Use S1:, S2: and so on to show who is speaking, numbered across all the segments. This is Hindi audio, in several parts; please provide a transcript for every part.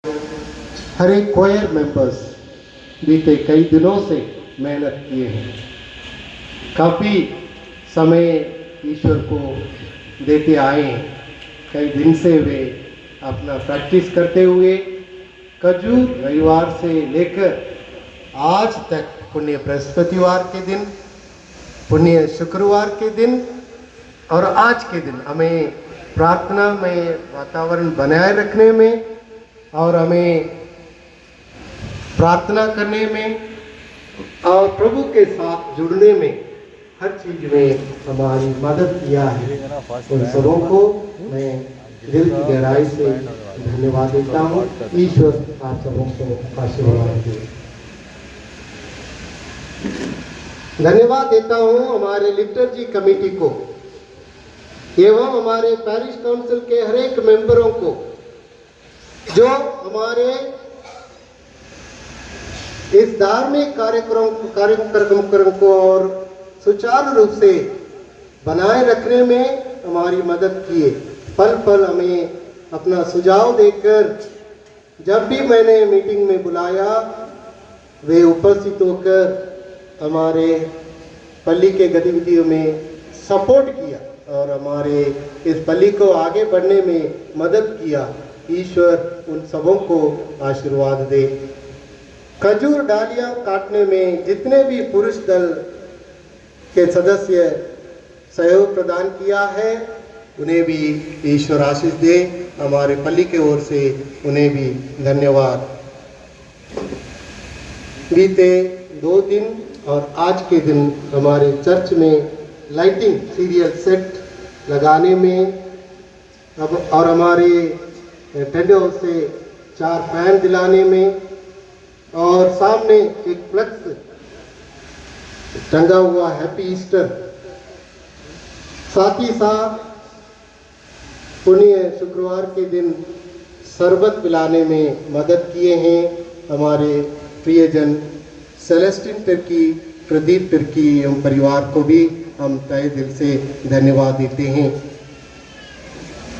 S1: हर एक कोयर मेंबर्स बीते कई दिनों से मेहनत किए हैं। काफ़ी समय ईश्वर को देते आए हैं। कई दिन से वे अपना प्रैक्टिस करते हुए खजूर रविवार से लेकर आज तक पुण्य बृहस्पतिवार के दिन, पुण्य शुक्रवार के दिन और आज के दिन हमें प्रार्थना में वातावरण बनाए रखने में और हमें प्रार्थना करने में और प्रभु के साथ जुड़ने में हर चीज में हमारी मदद किया है। उन सबों को मैं दिल की गहराई से धन्यवाद देता हूँ। ईश्वर आप सबों को आशीर्वाद दे। धन्यवाद देता हूँ हमारे लिटर्जी कमेटी को एवं हमारे पैरिश काउंसिल के हर एक मेंबरों को जो हमारे इस धार्मिक कार्यक्रम को और सुचारू रूप से बनाए रखने में हमारी मदद किए। पल पल हमें अपना सुझाव देकर जब भी मैंने मीटिंग में बुलाया वे उपस्थित होकर हमारे पल्ली के गतिविधियों में सपोर्ट किया और हमारे इस पल्ली को आगे बढ़ने में मदद किया। ईश्वर उन सबों को आशीर्वाद दे। खजूर डालियां काटने में जितने भी पुरुष दल के सदस्य सहयोग प्रदान किया है उन्हें भी ईश्वर आशीष दे। हमारे पल्ली के ओर से उन्हें भी धन्यवाद। बीते 2 दिन और आज के दिन हमारे चर्च में लाइटिंग सीरियल सेट लगाने में अब और हमारे टेंट हाउस से 4 फैन दिलाने में और सामने एक फ्लेक्स टंगा हुआ हैप्पी ईस्टर, साथ ही साथ पुण्य शुक्रवार के दिन शरबत पिलाने में मदद किए हैं हमारे प्रियजन सेलेस्टिन टर्की, प्रदीप टर्की एवं परिवार को भी हम तहे दिल से धन्यवाद देते हैं।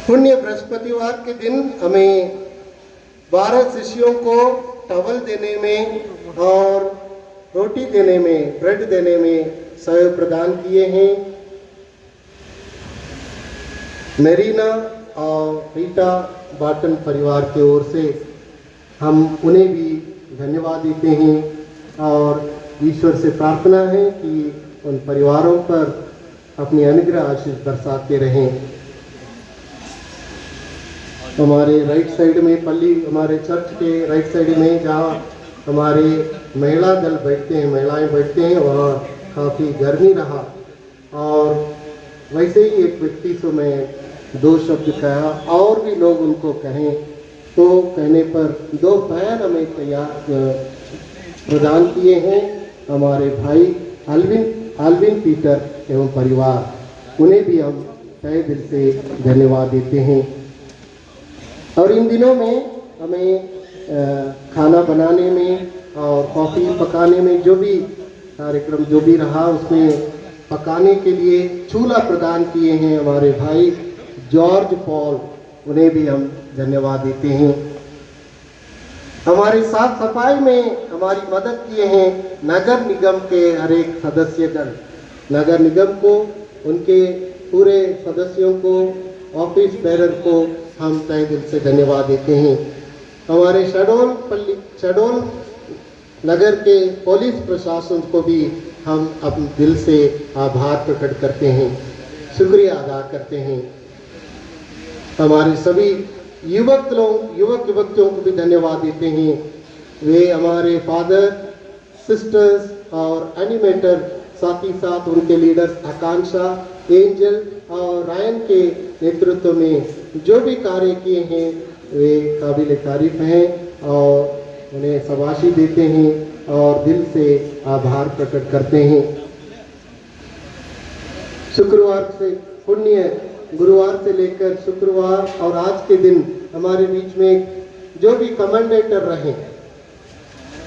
S1: पुण्य बृहस्पतिवार के दिन हमें 12 शिष्यों को टवल देने में और रोटी देने में, ब्रेड देने में सहयोग प्रदान किए हैं। मेरीना और रीटा बाटन परिवार की ओर से हम उन्हें भी धन्यवाद देते हैं और ईश्वर से प्रार्थना है कि उन परिवारों पर अपनी अनुग्रह आशीष बरसाते रहें। हमारे राइट साइड में पल्ली, हमारे चर्च के राइट साइड में जहाँ हमारे महिला दल बैठते हैं, महिलाएं बैठते हैं, वहाँ काफ़ी गर्मी रहा और वैसे ही एक व्यक्ति से मैं 2 शब्द कहा और भी लोग उनको कहें तो कहने पर 2 फैन हमें तैयार प्रदान किए हैं हमारे भाई आल्विन पीटर एवं परिवार, उन्हें भी हम तहे दिल से धन्यवाद देते हैं। और इन दिनों में हमें खाना बनाने में और कॉफ़ी पकाने में जो भी कार्यक्रम जो भी रहा उसमें पकाने के लिए चूल्हा प्रदान किए हैं हमारे भाई जॉर्ज पॉल, उन्हें भी हम धन्यवाद देते हैं। हमारी साफ सफाई में हमारी मदद किए हैं नगर निगम के हर एक सदस्यगण। नगर निगम को, उनके पूरे सदस्यों को, ऑफिस बेरर को हम तहे दिल से धन्यवाद देते हैं। हमारे शहडोल नगर के पुलिस प्रशासन को भी हम अपने दिल से आभार प्रकट करते हैं, शुक्रिया अदा करते हैं। हमारे सभी युवक युवतियों को भी धन्यवाद देते हैं। वे हमारे फादर, सिस्टर्स और एनिमेटर, साथ ही साथ उनके लीडर्स आकांक्षा, एंजल और रायन के नेतृत्व में जो भी कार्य किए हैं वे काबिल तारीफ हैं और उन्हें शाबाशी देते हैं और दिल से आभार प्रकट करते हैं। शुक्रवार से पुण्य गुरुवार से लेकर शुक्रवार और आज के दिन हमारे बीच में जो भी कमेंडेटर रहे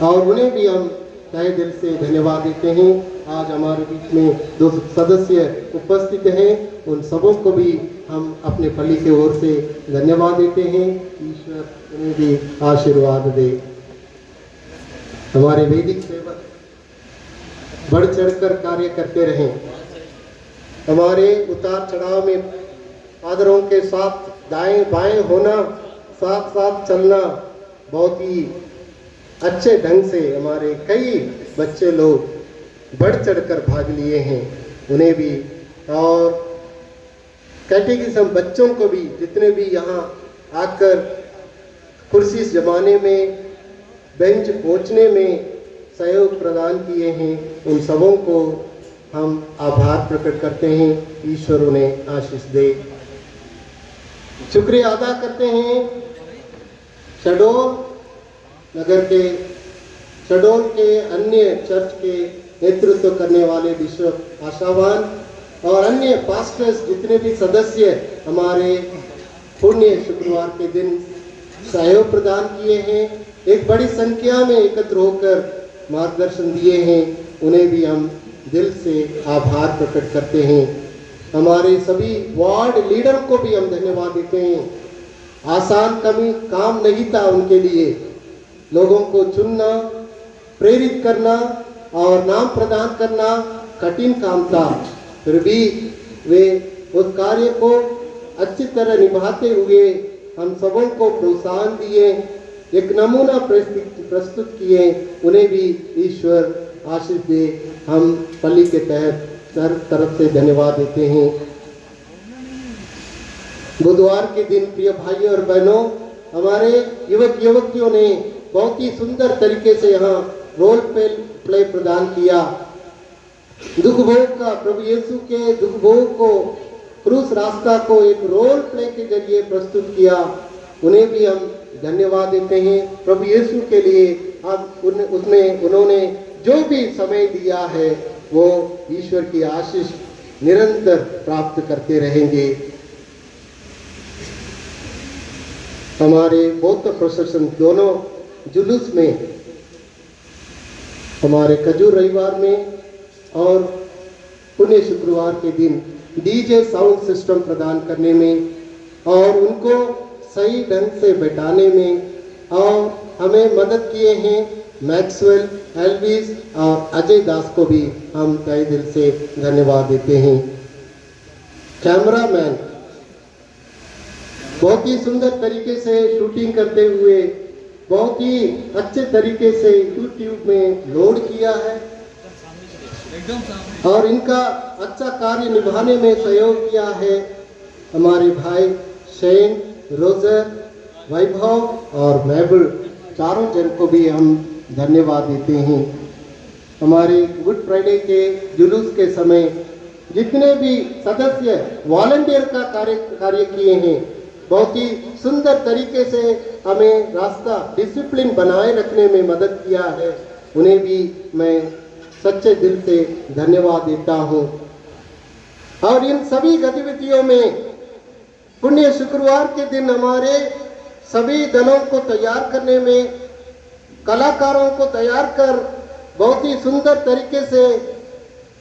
S1: और उन्हें भी हम तहे दिल से धन्यवाद देते हैं आज हमारे बीच में 2 सदस्य उपस्थित हैं, उन सबों को भी हम अपने पल्ली की ओर से धन्यवाद देते हैं। ईश्वर उन्हें भी आशीर्वाद दे। हमारे वैदिक सेवक बढ़ चढ़कर कार्य करते रहें। हमारे उतार चढ़ाव में फादरों के साथ दाएं बाएं होना, साथ साथ चलना, बहुत ही अच्छे ढंग से हमारे कई बच्चे लोग बढ़ चढ़कर भाग लिए हैं, उन्हें भी, और कैटेकिज्म बच्चों को भी, जितने भी यहाँ आकर कुर्सी जमाने में, बेंच पहुँचने में सहयोग प्रदान किए हैं, उन सबों को हम आभार प्रकट करते हैं। ईश्वर उन्हें आशीष दे। शुक्रिया अदा करते हैं शहडोल के अन्य चर्च के नेतृत्व करने वाले बिशप आशावान और अन्य पास्टर्स, जितने भी सदस्य हमारे पुण्य शुक्रवार के दिन सहयोग प्रदान किए हैं, एक बड़ी संख्या में एकत्र होकर मार्गदर्शन दिए हैं, उन्हें भी हम दिल से आभार प्रकट करते हैं। हमारे सभी वार्ड लीडर को भी हम धन्यवाद देते हैं। आसान काम नहीं था उनके लिए, लोगों को चुनना, प्रेरित करना और नाम प्रदान करना कठिन काम था, फिर भी वे उस कार्य को अच्छी तरह निभाते हुए हम सबों को प्रोत्साहन दिए, एक नमूना प्रस्तुत किए। उन्हें भी ईश्वर आशीष दे। हम पल्ली के तहत तरफ से धन्यवाद देते हैं। बुधवार के दिन प्रिय भाइयों और बहनों, हमारे युवक युवतियों ने बहुत ही सुंदर तरीके से यहाँ रोल प्ले प्रदान किया। दुख भोग का, प्रभु यीशु के दुख भोग को, क्रूस रास्ता को एक रोल प्ले के जरिए प्रस्तुत किया। उन्हें भी हम धन्यवाद देते हैं। प्रभु यीशु के लिए उसमें उन्होंने जो भी समय दिया है, वो ईश्वर की आशीष निरंतर प्राप्त करते रहेंगे। हमारे बौद्ध प्रोसेशन दोनों जुलूस में, हमारे खजूर रविवार में और पुण्य शुक्रवार के दिन डीजे साउंड सिस्टम प्रदान करने में और उनको सही ढंग से बैठाने में और हमें मदद किए हैं मैक्सवेल, एल्विस और अजय दास को भी हम तहे दिल से धन्यवाद देते हैं। कैमरामैन बहुत ही सुंदर तरीके से शूटिंग करते हुए बहुत ही अच्छे तरीके से यूट्यूब में लोड किया है और इनका अच्छा कार्य निभाने में सहयोग किया है हमारे भाई शेन, रोजर, वैभव और मैबल, चारों जन को भी हम धन्यवाद देते हैं। हमारे गुड फ्राइडे के जुलूस के समय जितने भी सदस्य वॉलंटियर का कार्य किए हैं, बहुत ही सुंदर तरीके से हमें रास्ता डिसिप्लिन बनाए रखने में मदद किया है, उन्हें भी मैं सच्चे दिल से धन्यवाद देता हूँ। और इन सभी गतिविधियों में पुण्य शुक्रवार के दिन हमारे सभी दलों को तैयार करने में, कलाकारों को तैयार कर बहुत ही सुंदर तरीके से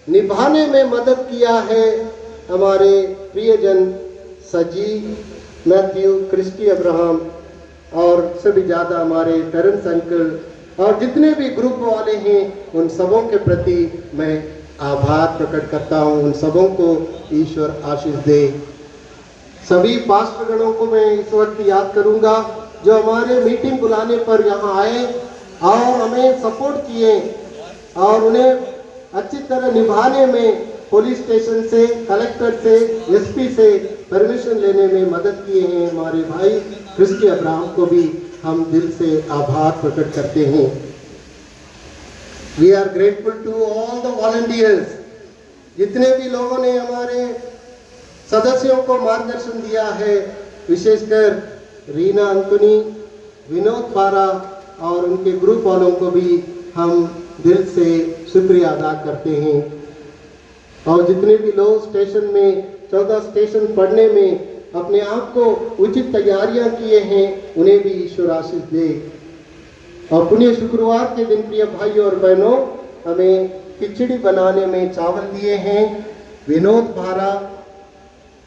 S1: निभाने में मदद किया है हमारे प्रियजन सजी, मैथ्यू, क्रिस्टी अब्राहम और सभी ज़्यादा हमारे टेरेंस अंकल और जितने भी ग्रुप वाले हैं, उन सबों के प्रति मैं आभार प्रकट करता हूँ। उन सबों को ईश्वर आशीष दे। सभी पास्टरगणों को मैं इस वक्त याद करूंगा जो हमारे मीटिंग बुलाने पर यहाँ आए और हमें सपोर्ट किए और उन्हें अच्छी तरह निभाने में पुलिस स्टेशन से, कलेक्टर से, एसपी से परमिशन लेने में मदद किए हैं। हमारे भाई क्रिस्टी अब्राहम को भी हम दिल से आभार प्रकट करते हैं। We are grateful to all the volunteers, जितने भी लोगों ने हमारे सदस्यों को मार्गदर्शन दिया है, विशेषकर रीना अंतोनी, विनोद पारा और उनके ग्रुप वालों को भी हम दिल से शुक्रिया अदा करते हैं। और जितने भी लोग स्टेशन में 14 स्टेशन पढ़ने में अपने आप को उचित तैयारियां किए हैं, उन्हें भी ईश्वर आशीष दे। और पुण्य शुक्रवार के दिन प्रिय भाइयों और बहनों, हमें खिचड़ी बनाने में चावल दिए हैं विनोद भारा,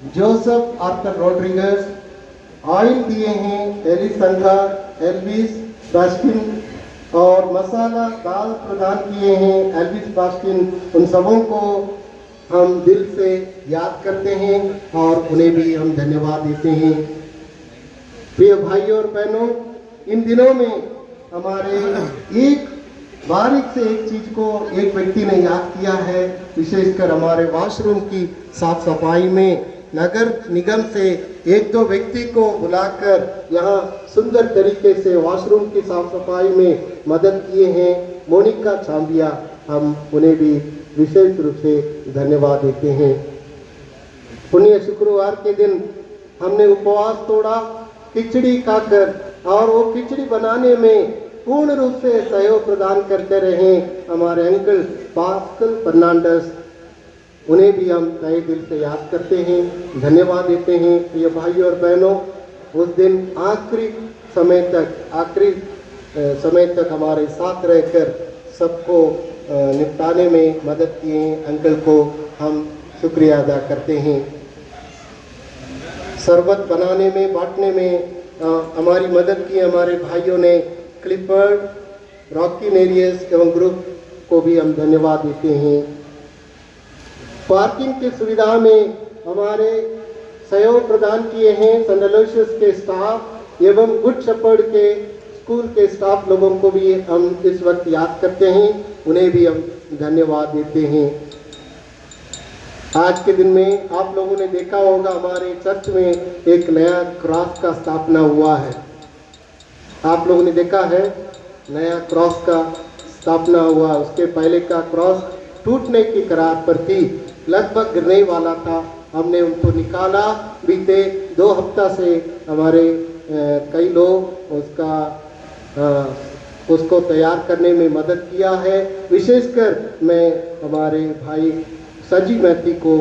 S1: जोसेफ आर्थर रोड्रिगस। ऑयल दिए हैं एलिसंड्रा, एल्विस बास्किन और मसाला दाल प्रदान किए हैं एल्विस बास्किन। उन सबों को हम दिल से याद करते हैं और उन्हें भी हम धन्यवाद देते हैं। प्रिय भाइयों और बहनों, इन दिनों में हमारे एक बारीक से एक चीज को एक व्यक्ति ने याद किया है, विशेषकर हमारे वॉशरूम की साफ सफाई में नगर निगम से एक दो व्यक्ति को बुलाकर यहाँ सुंदर तरीके से वॉशरूम की साफ सफाई में मदद किए हैं। मोनिका चांबिया, हम उन्हें भी विशेष रूप से धन्यवाद देते हैं। पुण्य शुक्रवार के दिन हमने उपवास तोड़ा, खिचड़ी खाकर, और वो खिचड़ी बनाने में पूर्ण रूप से सहयोग प्रदान करते रहे हमारे अंकल पास्कल फर्नांडस। उन्हें भी हम तहे दिल से याद करते हैं, धन्यवाद देते हैं। प्रिय भाइयों और बहनों, उस दिन आखिरी समय तक हमारे साथ रहकर सबको निपटाने में मदद किए अंकल को हम शुक्रिया अदा करते हैं। शरबत बनाने में, बांटने में हमारी मदद की हमारे भाइयों ने क्लिफर्ड, रॉकी नेरियस एवं ग्रुप को भी हम धन्यवाद देते हैं। पार्किंग की सुविधा में हमारे सहयोग प्रदान किए हैं सेंट अलोयसियस के स्टाफ एवं गुड शेपर्ड के स्कूल के स्टाफ लोगों को भी हम इस वक्त याद करते हैं, उन्हें भी हम धन्यवाद देते हैं। आज के दिन में आप लोगों ने देखा होगा हमारे चर्च में एक नया क्रॉस का स्थापना हुआ है। आप लोगों ने देखा है नया क्रॉस का स्थापना हुआ, उसके पहले का क्रॉस टूटने की कगार पर थी, लगभग गिरने वाला था। हमने उनको निकाला, बीते 2 हफ्ता से हमारे कई लोग उसको तैयार करने में मदद किया है। विशेषकर मैं हमारे भाई सजी मैथी को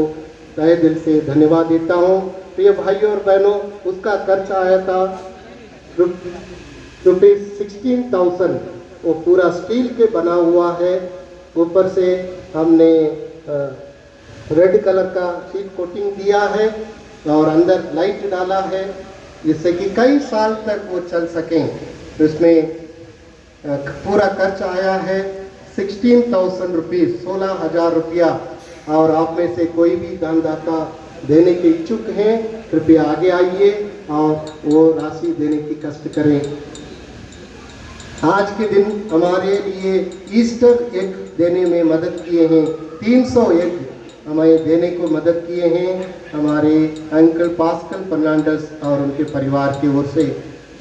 S1: तहे दिल से धन्यवाद देता हूँ। प्रिय भाइयों और बहनों, उसका खर्च आया था ₹16,000। वो पूरा स्टील के बना हुआ है, ऊपर से हमने रेड कलर का शीट कोटिंग दिया है और अंदर लाइट डाला है, जिससे कि कई साल तक वो चल सकें। इसमें पूरा खर्च आया है 16,000 रुपीज़, 16,000 रुपया। और आप में से कोई भी दानदाता देने के इच्छुक हैं, कृपया आगे आइए और वो राशि देने की कष्ट करें। आज के दिन हमारे लिए ईस्टर एग देने में मदद किए हैं, 300 एग हमें देने को मदद किए हैं हमारे अंकल पास्कल फर्नांडस और उनके परिवार की ओर से।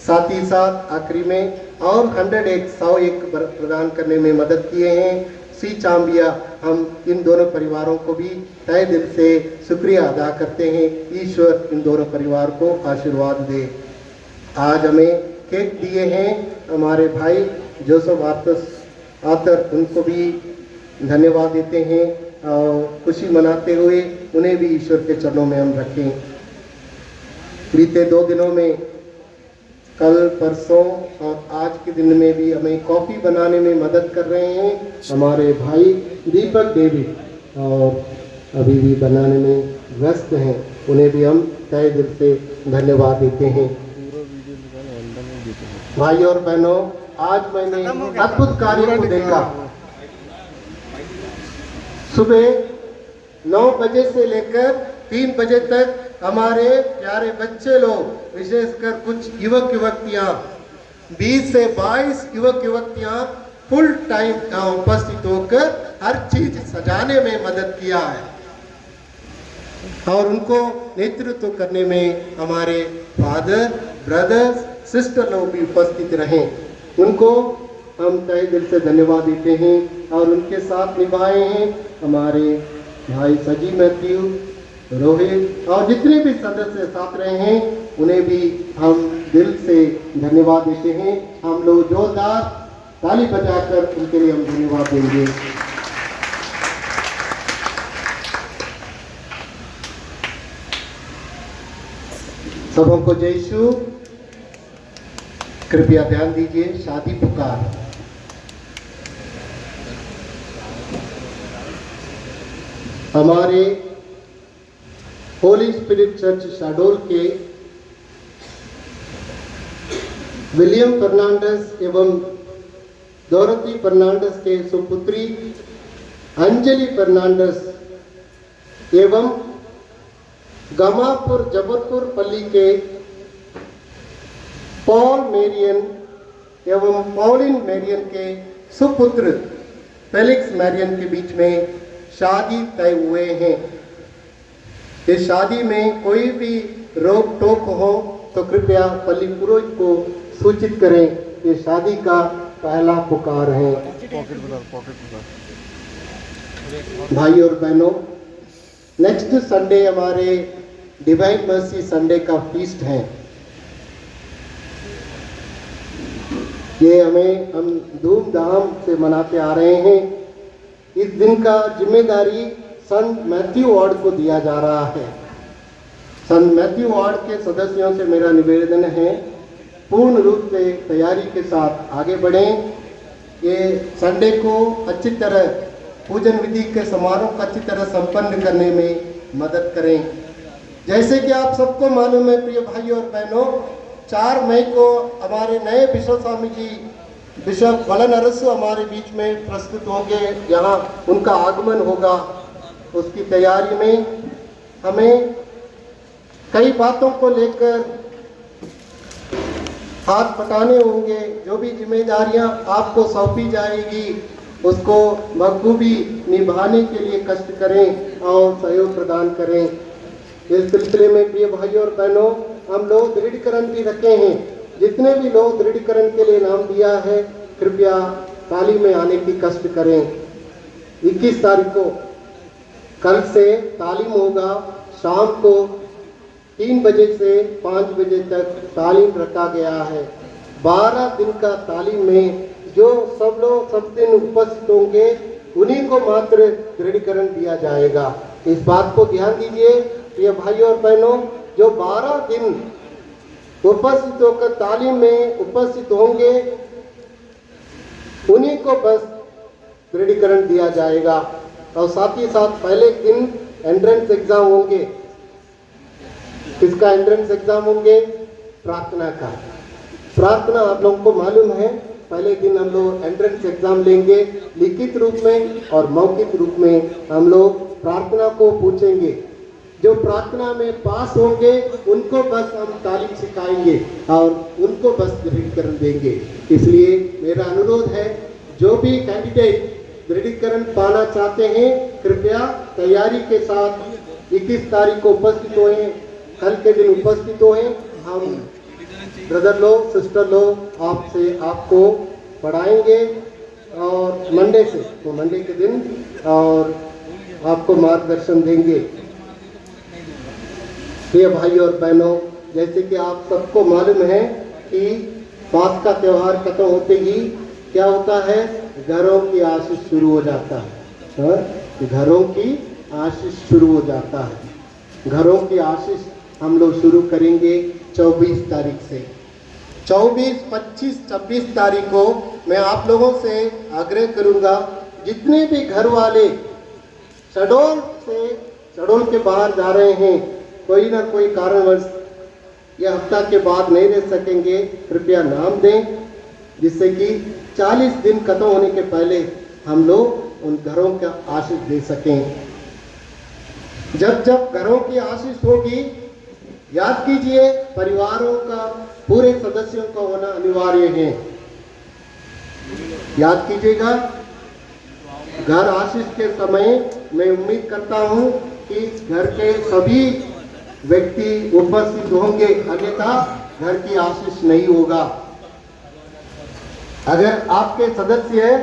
S1: साथ ही साथ आखिरी में और 100 एग प्रदान करने में मदद किए हैं सी चांबिया। हम इन दोनों परिवारों को भी तहे दिल से शुक्रिया अदा करते हैं। ईश्वर इन दोनों परिवार को आशीर्वाद दे। आज हमें केक दिए हैं हमारे भाई जोसेफ आर्थर, उनको भी धन्यवाद देते हैं और खुशी मनाते हुए उन्हें भी ईश्वर के चरणों में हम रखें। बीते 2 दिनों में, कल, परसों और आज के दिन में भी हमें कॉफ़ी बनाने में मदद कर रहे हैं हमारे भाई दीपक डेविड, और अभी भी बनाने में व्यस्त हैं, उन्हें भी हम तहे दिल से धन्यवाद देते हैं। भाइयों और बहनों, आज मैंने अद्भुत कार्य को देखा। सुबह 9 बजे से लेकर 3 बजे तक हमारे प्यारे बच्चे लोग, विशेषकर कुछ युवक युवतियाँ, 20 से 22 युवक युवतियाँ फुल टाइम उपस्थित होकर हर चीज सजाने में मदद किया है। और उनको नेतृत्व करने में हमारे फादर, ब्रदर्स, सिस्टर लोग भी उपस्थित रहे। उनको हम तहे दिल से धन्यवाद देते हैं और उनके साथ निभाए हैं हमारे भाई सजी मैथ्यू, रोहित और जितने भी सदस्य साथ रहे हैं, उन्हें भी हम दिल से धन्यवाद देते हैं। हम लोग जोरदार ताली बजाकर उनके लिए हम धन्यवाद देंगे। सबों को जय यीशु। कृपया ध्यान दीजिए, शादी पुकार। हमारे होली स्पिरिट चर्च शहडोल के विलियम फर्नांडस एवं डोरथी फर्नांडस के सुपुत्री अंजलि फर्नांडस एवं गमापुर जबलपुर पल्ली के पॉल मेरियन एवं पॉलिन मेरियन के सुपुत्र फेलिक्स मेरियन के बीच में शादी तय हुए हैं। इस शादी में कोई भी रोक टोक हो तो कृपया पल्ली पुरोहित को सूचित करें। ये शादी का पहला पुकार है। भाई और बहनों, नेक्स्ट संडे हमारे डिवाइन मर्सी संडे का फीस्ट है। ये हम धूमधाम से मनाते आ रहे हैं। इस दिन का जिम्मेदारी संत मैथ्यू वार्ड को दिया जा रहा है। संत मैथ्यू वार्ड के सदस्यों से मेरा निवेदन है, पूर्ण रूप से तैयारी के साथ आगे बढ़ें। ये संडे को अच्छी तरह पूजन विधि के समारोह को अच्छी तरह संपन्न करने में मदद करें। जैसे कि आप सबको मालूम है प्रिय भाइयों और बहनों, 4 मई को हमारे नए बिशप स्वामी जी बिशप वलन अरसु हमारे बीच में प्रस्तुत होंगे। यहाँ उनका आगमन होगा। उसकी तैयारी में हमें कई बातों को लेकर हाथ पटाने होंगे। जो भी जिम्मेदारियां आपको सौंपी जाएगी उसको बखूबी निभाने के लिए कष्ट करें और सहयोग प्रदान करें। इस सिलसिले में प्रिय भाइयों और बहनों, हम लोग दृढ़ीकरण भी रखे हैं। जितने भी लोग दृढ़ीकरण के लिए नाम दिया है, कृपया तालीम में आने की कष्ट करें। 21 तारीख को कल से तालीम होगा। शाम को 3 बजे से 5 बजे तक तालीम रखा गया है। 12 दिन का तालीम में जो सब लोग सब दिन उपस्थित होंगे उन्हीं को मात्र दृढ़ीकरण दिया जाएगा। इस बात को ध्यान दीजिए प्रिय भाइयों और बहनों, जो 12 दिन उपस्थित होकर तालीम में उपस्थित होंगे उन्हीं को बस दृढ़ीकरण दिया जाएगा। और साथ ही साथ पहले दिन एंट्रेंस एग्जाम होंगे। किसका एंट्रेंस एग्जाम होंगे? प्रार्थना का। प्रार्थना आप लोगों को मालूम है, पहले दिन हम लोग एंट्रेंस एग्जाम लेंगे लिखित रूप में और मौखिक रूप में हम लोग प्रार्थना को पूछेंगे। जो प्रार्थना में पास होंगे उनको बस हम तालीम सिखाएंगे और उनको बस दृढ़ीकरण देंगे। इसलिए मेरा अनुरोध है, जो भी कैंडिडेट दृढ़ीकरण पाना चाहते हैं कृपया तैयारी के साथ 21 तारीख को उपस्थित होएं, कल के दिन उपस्थित होएं। हम ब्रदर लोग सिस्टर लोग आपको पढ़ाएंगे और मंडे के दिन और आपको मार्गदर्शन देंगे। प्रिय भाइयों और बहनों, जैसे कि आप सबको मालूम है कि पास का त्यौहार खत्म होते ही क्या होता है, घरों की आशीष शुरू हो जाता है। घरों की आशीष शुरू हो जाता है। घरों की आशीष हम लोग शुरू करेंगे 24 तारीख से। 24, 25, 26 तारीख को मैं आप लोगों से आग्रह करूंगा, जितने भी घर वाले शहडोल के बाहर जा रहे हैं, कोई ना कोई कारणवश यह हफ्ता के बाद नहीं रह सकेंगे, कृपया नाम दें, जिससे कि 40 दिन खत्म होने के पहले हम लोग उन घरों का आशीष दे सकें। जब जब घरों की आशीष होगी, याद कीजिए परिवारों का पूरे सदस्यों का होना अनिवार्य है। याद कीजिएगा, घर आशीष के समय मैं उम्मीद करता हूं कि घर के सभी व्यक्ति उपस्थित होंगे, अन्यथा घर की आशीष नहीं होगा। अगर आपके सदस्य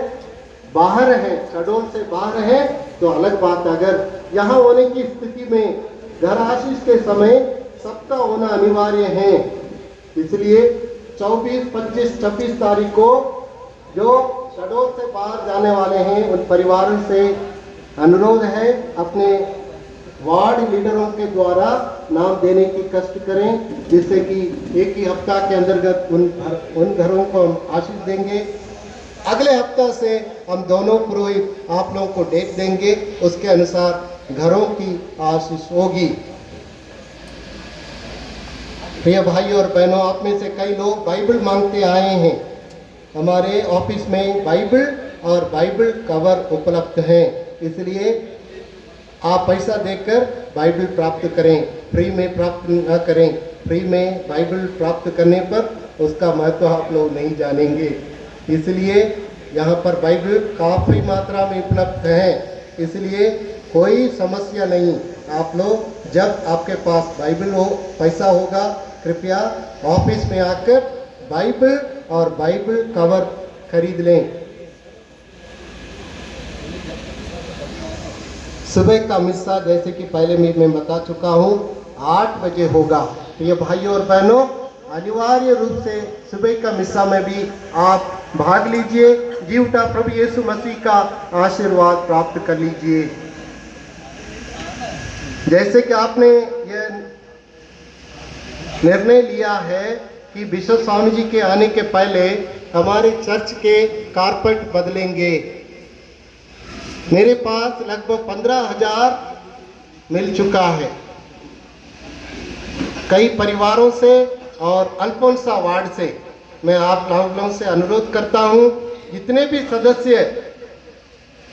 S1: बाहर हैं, शहडोल से बाहर हैं, तो अलग बात। अगर यहाँ होने की स्थिति में घर आशीष के समय सबका होना अनिवार्य है। इसलिए 24, 25, 26 तारीख को जो शहडोल से बाहर जाने वाले हैं उन परिवारों से अनुरोध है, अपने वार्ड लीडरों के द्वारा नाम देने की कष्ट करें, जिससे कि एक ही हफ्ता के अंतर्गत उन घरों को हम आशीष देंगे। अगले हफ्ता से हम दोनों पुरोहित आप लोगों को डेट देंगे, उसके अनुसार घरों की आशीष होगी। प्रिय भाई और बहनों, आप में से कई लोग बाइबल मांगते आए हैं। हमारे ऑफिस में बाइबल और बाइबल कवर उपलब्ध हैं, इसलिए आप पैसा देकर बाइबल प्राप्त करें, फ्री में प्राप्त न करें। फ्री में बाइबल प्राप्त करने पर उसका महत्व आप लोग नहीं जानेंगे। इसलिए यहाँ पर बाइबल काफ़ी मात्रा में उपलब्ध है, इसलिए कोई समस्या नहीं। आप लोग जब आपके पास बाइबल हो, पैसा होगा, कृपया ऑफिस में आकर बाइबल और बाइबल कवर खरीद लें। सुबह का मिस्सा जैसे कि पहले मैं बता चुका हूँ 8 बजे होगा। तो ये भाइयों और बहनों, अनिवार्य रूप से सुबह का मिस्सा में भी आप भाग लीजिए, जी उठा प्रभु यीशु मसीह का आशीर्वाद प्राप्त कर लीजिए। जैसे कि आपने ये निर्णय लिया है कि बिशप स्वामी जी के आने के पहले हमारे चर्च के कारपेट बदलेंगे। मेरे पास लगभग 15,000 मिल चुका है कई परिवारों से और अल्फोंसा वार्ड से। मैं आप लोगों से अनुरोध करता हूं, जितने भी सदस्य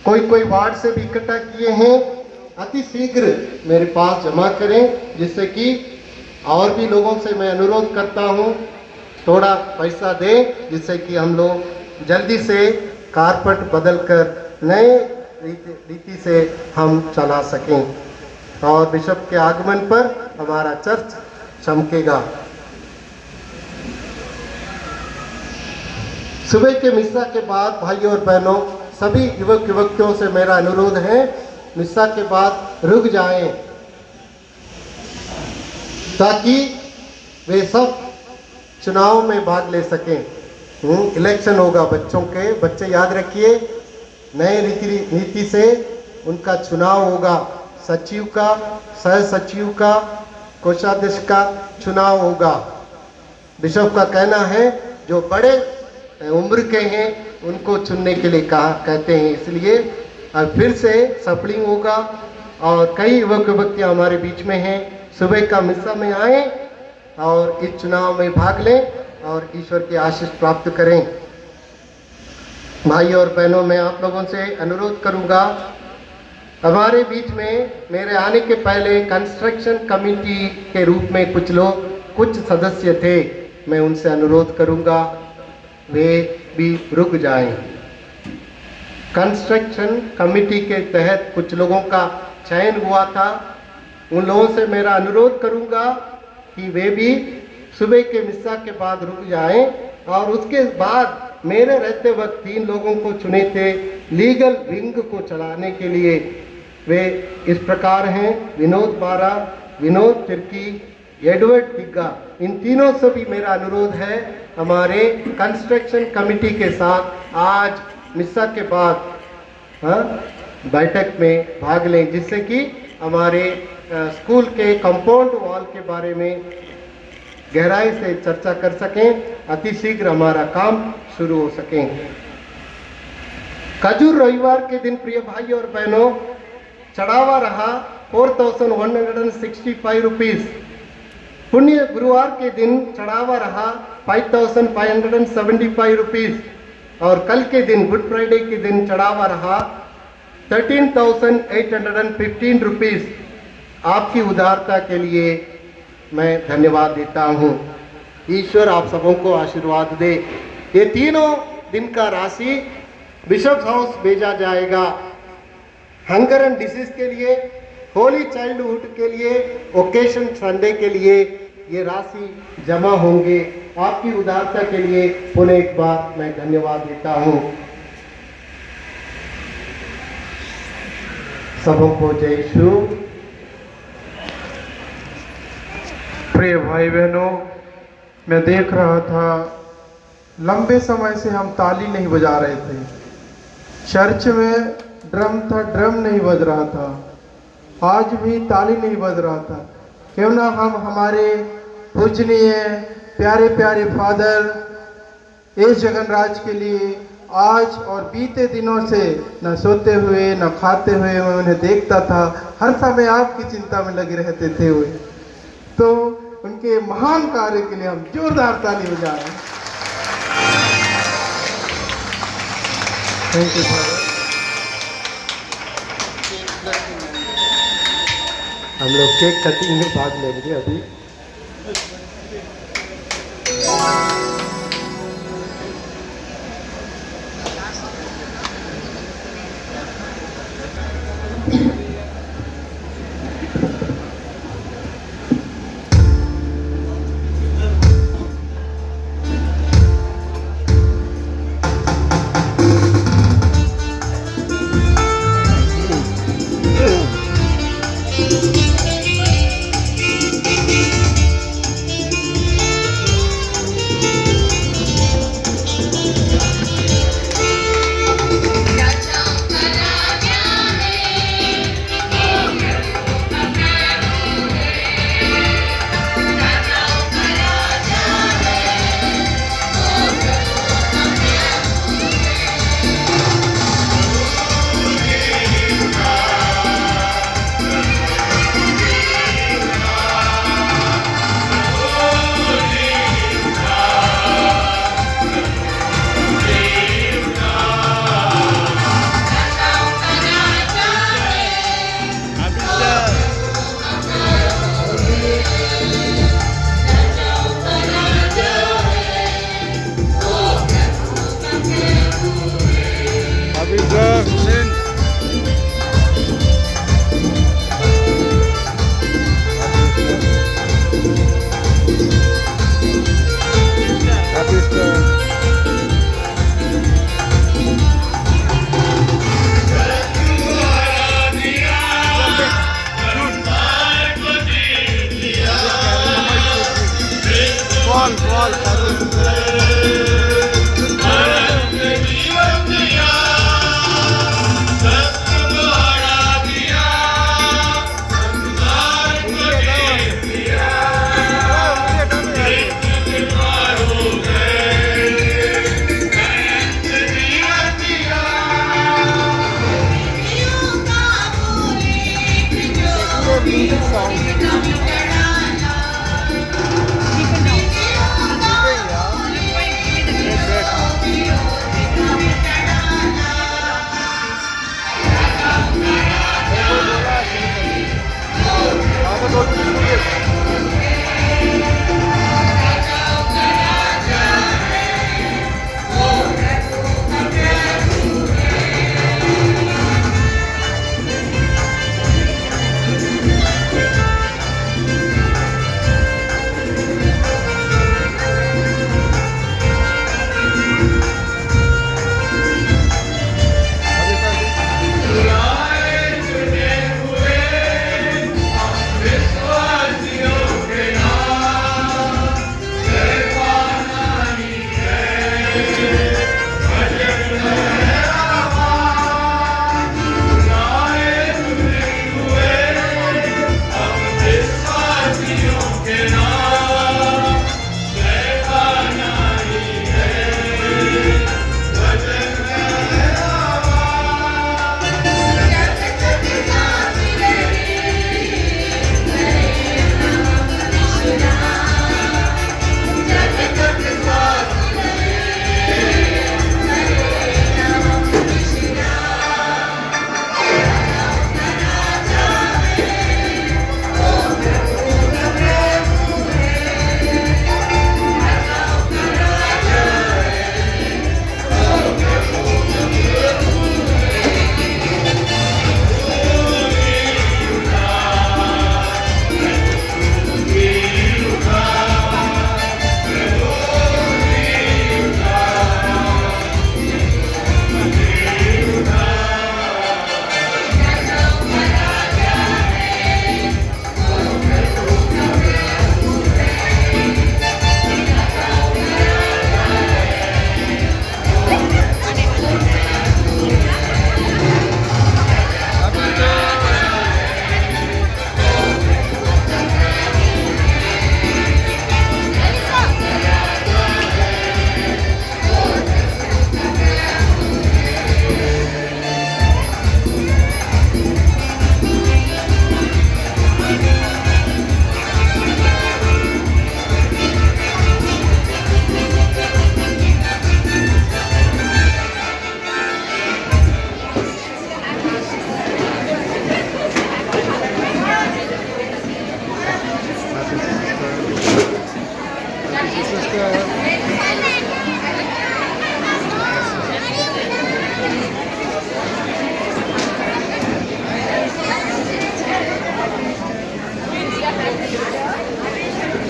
S1: कोई वार्ड से भी इकट्ठा किए हैं, अति शीघ्र मेरे पास जमा करें, जिससे कि और भी लोगों से मैं अनुरोध करता हूं थोड़ा पैसा दें, जिससे कि हम लोग जल्दी से कारपेट बदल कर नए रीति से हम चला सकें और बिशप के आगमन पर हमारा चर्च चमकेगा। सुबह के मिस्सा के बाद भाइयों और बहनों, सभी युवक युवतियों से मेरा अनुरोध है, मिस्सा के बाद रुक जाएं ताकि वे सब चुनाव में भाग ले सकें। इलेक्शन होगा बच्चों के, बच्चे याद रखिए, नए नीति से उनका चुनाव होगा। सचिव का, सह सचिव का, कोषाध्यक्ष का चुनाव होगा। बिशप का कहना है जो बड़े उम्र के हैं उनको चुनने के लिए कहते हैं, इसलिए अब फिर से सफलिंग होगा और कई युवक युवतियाँ हमारे बीच में हैं। सुबह का मिस्सा में आए और इस चुनाव में भाग लें और ईश्वर की आशीष प्राप्त करें। भाई और बहनों, मैं आप लोगों से अनुरोध करूंगा, हमारे बीच में मेरे आने के पहले कंस्ट्रक्शन कमेटी के रूप में कुछ सदस्य थे, मैं उनसे अनुरोध करूंगा वे भी रुक जाएं। कंस्ट्रक्शन कमेटी के तहत कुछ लोगों का चयन हुआ था, उन लोगों से मेरा अनुरोध करूंगा कि वे भी सुबह के मिस्सा के बाद रुक जाएं। और उसके बाद मेरे रहते वक्त 3 लोगों को चुने थे लीगल विंग को चलाने के लिए। वे इस प्रकार हैं, विनोद बारा, विनोद तिर्की, एडवर्ड तिग्गा। इन तीनों से भी मेरा अनुरोध है हमारे कंस्ट्रक्शन कमेटी के साथ आज मिस्सा के बाद बैठक में भाग लें, जिससे कि हमारे स्कूल के कंपाउंड वॉल के बारे में गहराई से चर्चा कर सकें, अति शीघ्र हमारा काम शुरू हो सकें। खजूर रविवार के दिन प्रिय भाई और बहनों चढ़ावा रहा 4165 रुपीस। पुण्य गुरुवार के दिन चढ़ावा रहा 5575 रुपीस और कल के दिन गुड फ्राइडे के दिन चढ़ावा रहा 13,815 रुपीस। आपकी उदारता के लिए मैं धन्यवाद देता हूँ। ईश्वर आप सबों को आशीर्वाद दे। ये तीनों दिन का राशि बिशप हाउस भेजा जाएगा। हंगर एंड डिसीज के लिए, होली चाइल्डहुड के लिए, ओकेशन संडे के लिए ये राशि जमा होंगे। आपकी उदारता के लिए पुनः एक बार मैं धन्यवाद देता हूँ। सबों को जय यीशु।
S2: प्रिय भाई बहनों, मैं देख रहा था लंबे समय से हम ताली नहीं बजा रहे थे। चर्च में ड्रम था, ड्रम नहीं बज रहा था। आज भी ताली नहीं बज रहा था। क्यों ना हम हमारे पूजनीय प्यारे प्यारे फादर एस जगनराज के लिए आज और बीते दिनों से न सोते हुए न खाते हुए मैं उन्हें देखता था, हर समय आपकी चिंता में लगे रहते थे वे। तो उनके महान कार्य के लिए हम जोरदार ताली बजा रहे हैं। Thank you father.
S1: हम लोग केक कटिंग में भाग लेंगे अभी।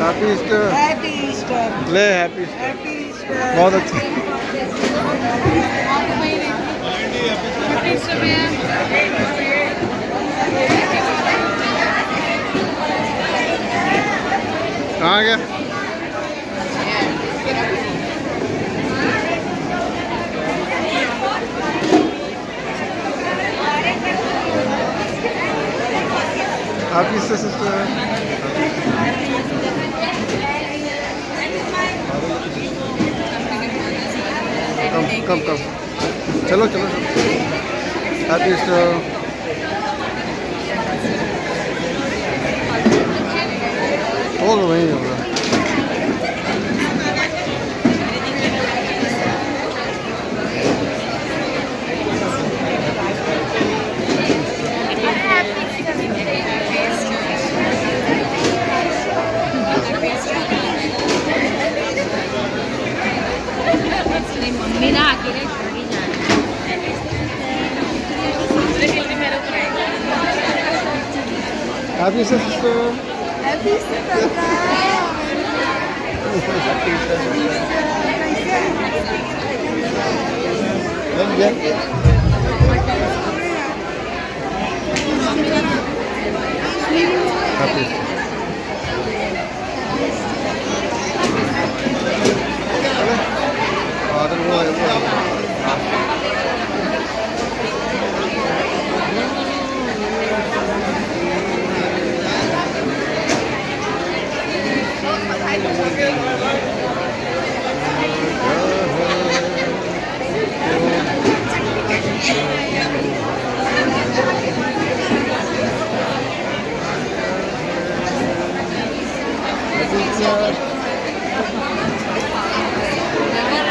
S2: Happy Easter.
S3: Happy Easter.
S2: ले हैप्पी ईस्टर।
S3: Happy Easter.
S2: बहुत अच्छा। कहाँ गया? Happy Easter sister. कम चलो चलो। Happy Easter. होगा वहीं होगा।
S4: मम्मी ना अकेले छोड़ ही जाना।
S2: Happy Easter sister.
S3: Happy Easter काका।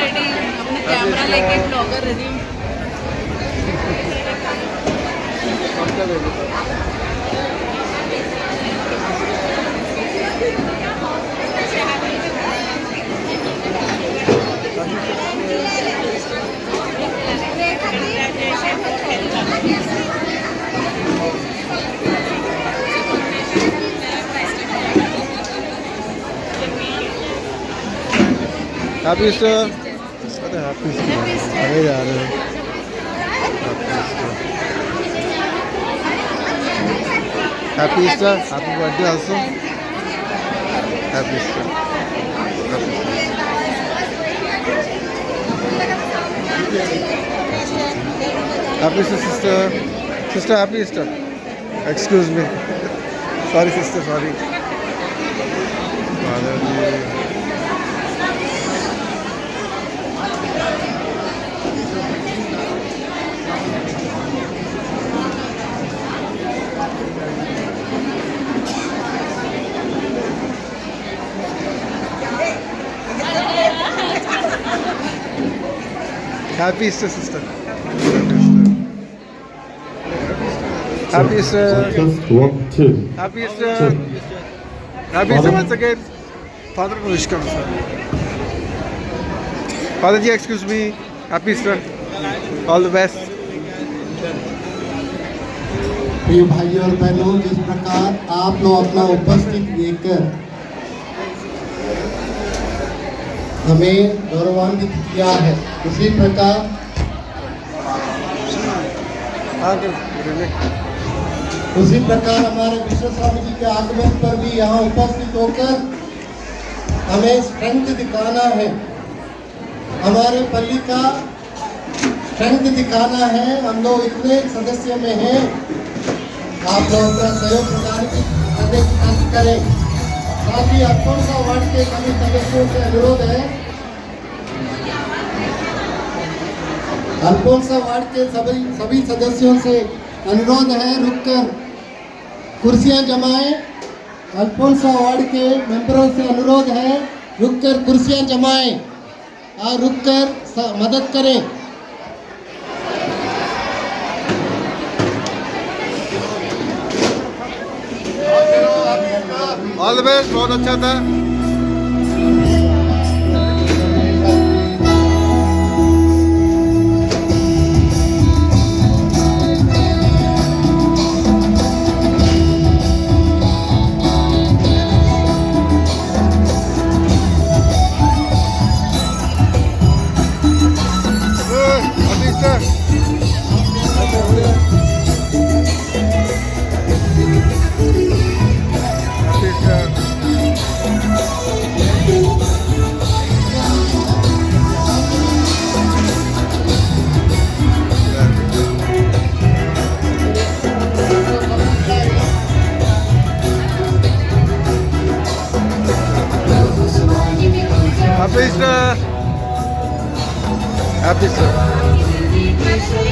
S4: रेडी अपने कैमरा लेके ब्लॉगर रेडी।
S2: Happy Easter. अरे हैप्पी ईस्टर अरे यार। Happy Easter. Happy birthday also. Happy Easter. Happy Easter sister. Sister happy Easter. Excuse me. Sorry sister sorry. Happy Easter, sister. Happy Easter.
S5: Just 1, 2.
S2: Happy Easter. Happy Easter once again. Father को wish करो sir. Father ji excuse me. Happy Easter. All the best.
S1: प्रिय भाइयों और बहनों, जिस प्रकार आप लोग अपना उपस्थित देकर हमें गौरवान्वित किया है, उसी प्रकार हमारे विश्व स्वामी जी के आगमन पर भी यहाँ उपस्थित होकर हमें स्ट्रेंथ दिखाना है, हमारे पल्ली का स्ट्रेंथ दिखाना है। हम लोग इतने सदस्य में हैं, आप लोग अपना सहयोग प्रदान करें। साथ ही अल्फोंसा वार्ड के सभी सदस्यों से अनुरोध है, अल्फोंसा वार्ड के सभी सदस्यों से अनुरोध है, रुककर कुर्सियां जमाएं। अल्फोंसा वार्ड के मेंबरों से अनुरोध है, रुककर कुर्सियां जमाएं और रुककर मदद करें।
S2: All the best. बहुत अच्छा था।
S5: Easter. Happy Easter. Happy Easter. Happy Easter.